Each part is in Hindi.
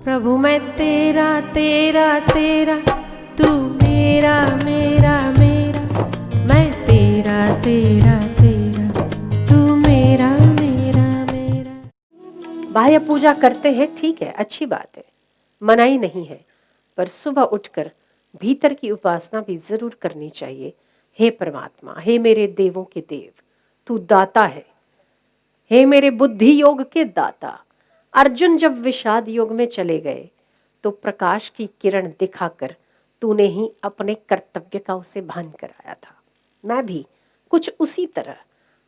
प्रभु मैं तेरा तेरा तेरा, तू मेरा मेरा मेरा, मैं तेरा तेरा तेरा, तू मेरा मेरा मेरा। बाह्य पूजा करते हैं, ठीक है, अच्छी बात है, मनाही नहीं है, पर सुबह उठकर भीतर की उपासना भी जरूर करनी चाहिए। हे परमात्मा, हे मेरे देवों के देव, तू दाता है। हे मेरे बुद्धि योग के दाता। अर्जुन जब विषाद योग में चले गए तो प्रकाश की किरण दिखाकर तूने ही अपने कर्तव्य का उसे भान कराया था। मैं भी कुछ उसी तरह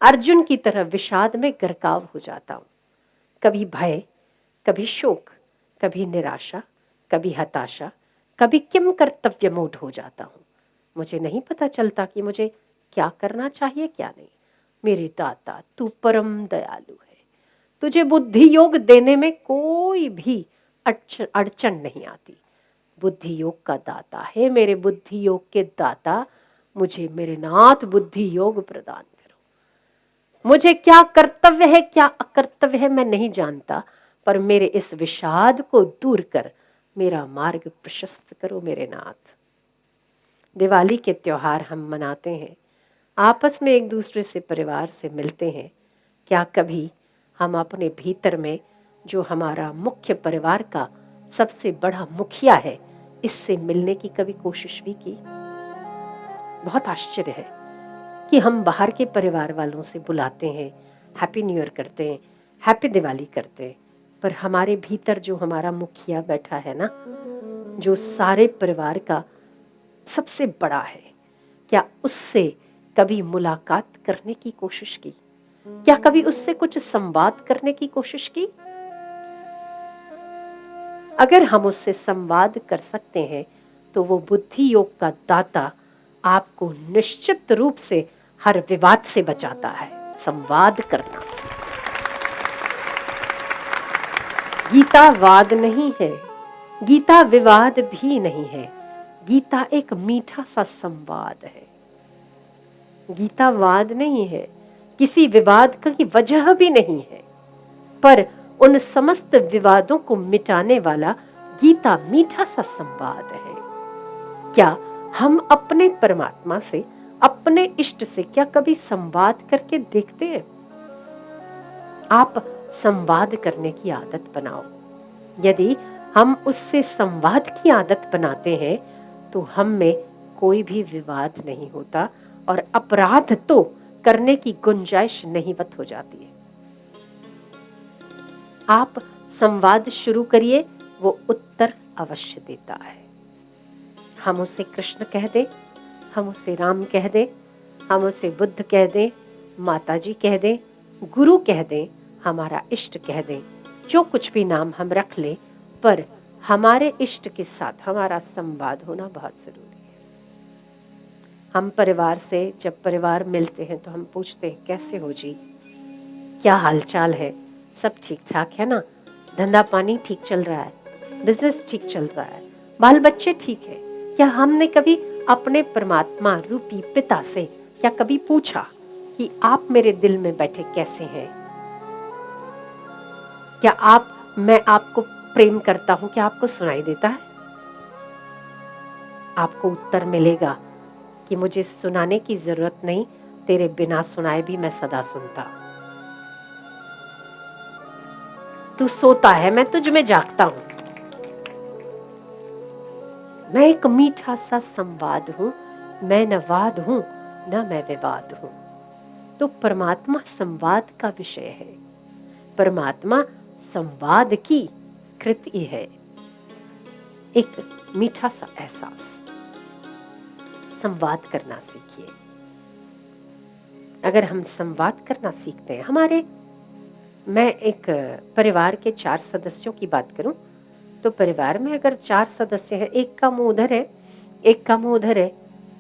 अर्जुन की तरह विषाद में गरकाव हो जाता हूँ। कभी भय, कभी शोक, कभी निराशा, कभी हताशा, कभी किम कर्तव्य मूढ़ हो जाता हूँ। मुझे नहीं पता चलता कि मुझे क्या करना चाहिए क्या नहीं। मेरे दाता, तू परम दयालु है। तुझे बुद्धि योग देने में कोई भी अड़चन नहीं आती। बुद्धि योग का दाता है, मेरे बुद्धि योग के दाता, मुझे मेरे नाथ बुद्धि योग प्रदान करो। मुझे क्या कर्तव्य है क्या अकर्तव्य है मैं नहीं जानता, पर मेरे इस विषाद को दूर कर मेरा मार्ग प्रशस्त करो मेरे नाथ। दिवाली के त्योहार हम मनाते हैं, आपस में एक दूसरे से परिवार से मिलते हैं। क्या कभी हम अपने भीतर में जो हमारा मुख्य परिवार का सबसे बड़ा मुखिया है, इससे मिलने की कभी कोशिश भी की? बहुत आश्चर्य है कि हम बाहर के परिवार वालों से बुलाते हैं, हैप्पी न्यू ईयर करते हैं, हैप्पी दिवाली करते हैं, पर हमारे भीतर जो हमारा मुखिया बैठा है ना, जो सारे परिवार का सबसे बड़ा है, क्या उससे कभी मुलाकात करने की कोशिश की? क्या कभी उससे कुछ संवाद करने की कोशिश की? अगर हम उससे संवाद कर सकते हैं तो वो बुद्धि योग का दाता आपको निश्चित रूप से हर विवाद से बचाता है। संवाद करना से गीता वाद नहीं है, गीता विवाद भी नहीं है, गीता एक मीठा सा संवाद है। गीता वाद नहीं है, किसी विवाद की वजह भी नहीं है, पर उन समस्त विवादों को मिटाने वाला गीता मीठा सा संवाद है। क्या हम अपने परमात्मा से, अपने इष्ट से क्या कभी संवाद करके देखते हैं? आप संवाद करने की आदत बनाओ। यदि हम उससे संवाद की आदत बनाते हैं तो हम में कोई भी विवाद नहीं होता और अपराध तो करने की गुंजाइश नहींवत हो जाती है। आप संवाद शुरू करिए, वो उत्तर अवश्य देता है। हम उसे कृष्ण कह दे, हम उसे राम कह दे, हम उसे बुद्ध कह दे, माताजी कह दे, गुरु कह दे, हमारा इष्ट कह दे, जो कुछ भी नाम हम रख ले, पर हमारे इष्ट के साथ हमारा संवाद होना बहुत जरूरी है। हम परिवार से जब परिवार मिलते हैं तो हम पूछते हैं, कैसे हो जी, क्या हालचाल है, सब ठीक ठाक है ना, धंधा पानी ठीक चल रहा है, बिजनेस ठीक चल रहा है, बाल बच्चे ठीक है? क्या हमने कभी अपने परमात्मा रूपी पिता से क्या कभी पूछा कि आप मेरे दिल में बैठे कैसे हैं? क्या मैं आपको प्रेम करता हूं, क्या आपको सुनाई देता है? आपको उत्तर मिलेगा कि मुझे सुनाने की जरूरत नहीं, तेरे बिना सुनाए भी मैं सदा सुनता। तू सोता है, मैं तुझ में जागता हूं। मैं एक मीठा सा संवाद हूं, मैं न वाद हूं न मैं विवाद हूं। तो परमात्मा संवाद का विषय है, परमात्मा संवाद की कृति है। एक मीठा सा एहसास, संवाद करना सीखिए। अगर हम संवाद करना सीखते हैं, मैं एक परिवार के 4 सदस्यों की बात करूं तो परिवार में अगर 4 सदस्य हैं, एक का मुंह उधर है, एक का मुंह उधर है,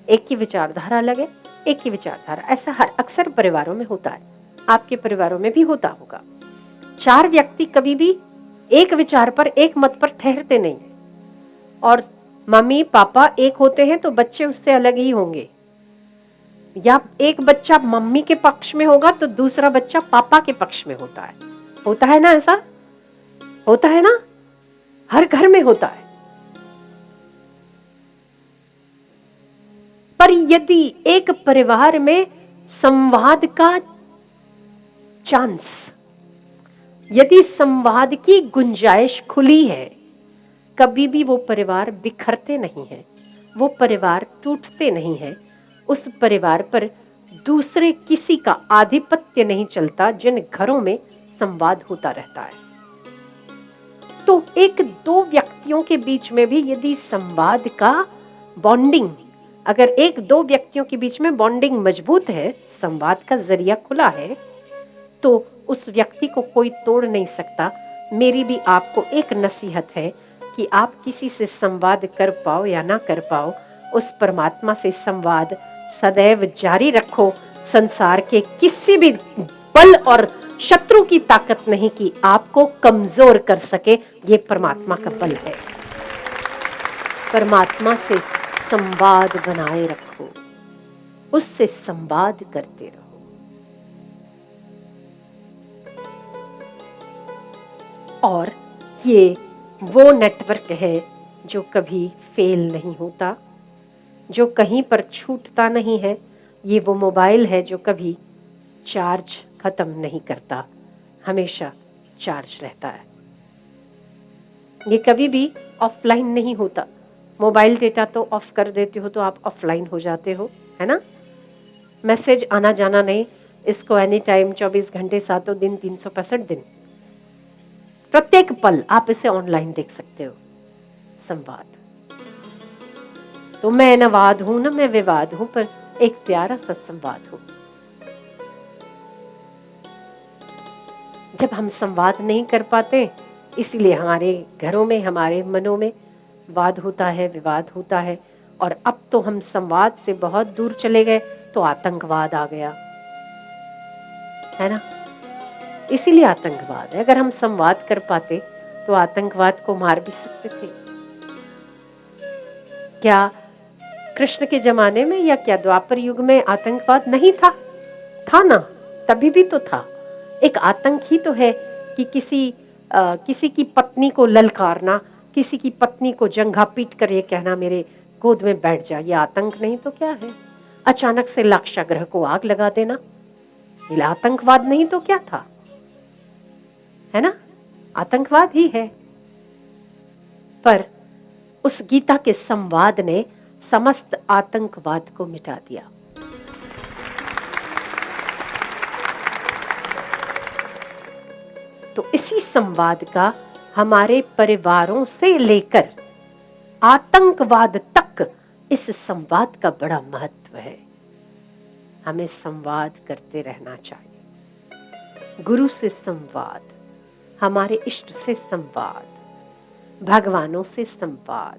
एक की विचारधारा अलग है, एक की विचारधारा, ऐसा अक्सर परिवारों में होता है, आपके परिवारों में भी होता होगा। 4 व्यक्ति कभी भी एक विचार पर, एक मत पर ठहरते नहीं है, और मम्मी पापा एक होते हैं तो बच्चे उससे अलग ही होंगे, या एक बच्चा मम्मी के पक्ष में होगा तो दूसरा बच्चा पापा के पक्ष में होता है ना? ऐसा होता है ना? हर घर में होता है। पर यदि एक परिवार में संवाद का चांस, यदि संवाद की गुंजाइश खुली है, कभी भी वो परिवार बिखरते नहीं है, वो परिवार टूटते नहीं है। उस परिवार पर दूसरे किसी का आधिपत्य नहीं चलता, जिन घरों में संवाद होता रहता है। तो एक दो व्यक्तियों के बीच में भी यदि संवाद का बॉन्डिंग, अगर एक दो व्यक्तियों के बीच में बॉन्डिंग मजबूत है, संवाद का जरिया खुला है, तो उस व्यक्ति को कोई तोड़ नहीं सकता। मेरी भी आपको एक नसीहत है कि आप किसी से संवाद कर पाओ या ना कर पाओ, उस परमात्मा से संवाद सदैव जारी रखो। संसार के किसी भी बल और शत्रु की ताकत नहीं कि आपको कमजोर कर सके, ये परमात्मा का बल है। परमात्मा से संवाद बनाए रखो, उससे संवाद करते रहो। और ये वो नेटवर्क है जो कभी फेल नहीं होता, जो कहीं पर छूटता नहीं है। ये वो मोबाइल है जो कभी चार्ज खत्म नहीं करता, हमेशा चार्ज रहता है। ये कभी भी ऑफलाइन नहीं होता। मोबाइल डेटा तो ऑफ कर देते हो तो आप ऑफलाइन हो जाते हो, है ना। मैसेज आना जाना नहीं, इसको एनी टाइम 24 घंटे 7 दिन 365 दिन प्रत्येक पल आप इसे ऑनलाइन देख सकते हो। संवाद तो मैं न वाद हूं न मैं विवाद हूं, पर एक प्यारा सा संवाद हूं। जब हम संवाद नहीं कर पाते, इसीलिए हमारे घरों में, हमारे मनों में वाद होता है, विवाद होता है। और अब तो हम संवाद से बहुत दूर चले गए तो आतंकवाद आ गया, है ना। इसीलिए आतंकवाद है। अगर हम संवाद कर पाते तो आतंकवाद को मार भी सकते थे। क्या कृष्ण के जमाने में या क्या द्वापर युग में आतंकवाद नहीं था? था ना, तभी भी तो था। एक आतंक ही तो है कि किसी की पत्नी को ललकारना, किसी की पत्नी को जंघा पीट कर ये कहना मेरे गोद में बैठ जा, ये आतंक नहीं तो क्या है? अचानक से लाक्षागृह को आग लगा देना, ये आतंकवाद नहीं तो क्या था? है ना, आतंकवाद ही है। पर उस गीता के संवाद ने समस्त आतंकवाद को मिटा दिया। तो इसी संवाद का हमारे परिवारों से लेकर आतंकवाद तक इस संवाद का बड़ा महत्व है। हमें संवाद करते रहना चाहिए। गुरु से संवाद, हमारे इष्ट से संवाद, भगवानों से संवाद,